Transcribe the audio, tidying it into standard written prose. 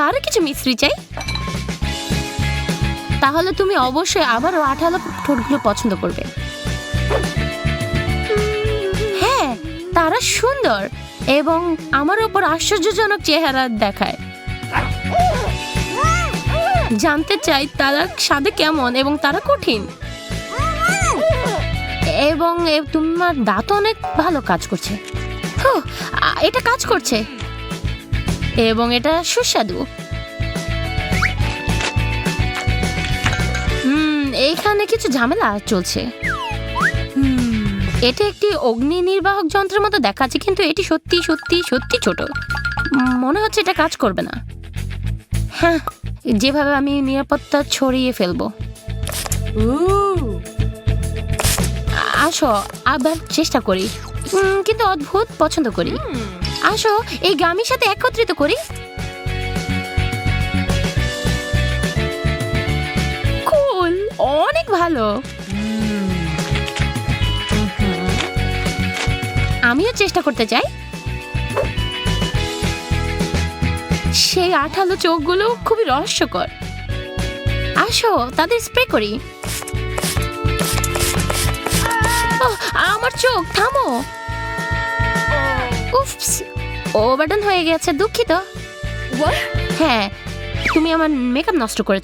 আরো কিছু মিস্ত্রি চাই। তাহলে তুমি অবশ্যই আবারও আঠালো ঠোঁটগুলো পছন্দ করবে। হ্যাঁ, তারা সুন্দর এবং আমার উপর আশ্চর্যজনক চেহারা দেখায়। জানতে চাই তারা স্বাদে কেমন এবং তারা কঠিন। এবং তোমার দাঁত অনেক ভালো কাজ করছে। এটা কাজ করছে এবং এটা সুস্বাদু। এইখানে কিছু ঝামেলা চলছে। এটা একটি অগ্নি নির্বাহক যন্ত্রের মতো দেখাচ্ছে, কিন্তু এটি সত্যি সত্যি সত্যি ছোট। মনে হচ্ছে এটা কাজ করবে না। হ্যাঁ, যেভাবে আমি নিরাপত্তা ছড়িয়ে ফেলবো। আসো আবার চেষ্টা করি, কিন্তু অদ্ভুত পছন্দ করি। আসো এই গামির সাথে একত্রিত করি। কুল, অনেক ভালো। আমিও চেষ্টা করতে চাই। সেই আঠালো চোখগুলো খুবই রহস্যকর। আসো তাদের স্প্রে করি। আমার চোখ, থামো। উফস, ওভারডান হয়ে গেছে, দুঃখিত। হ্যাঁ, তুমি আমার মেকআপ নষ্ট করেছো।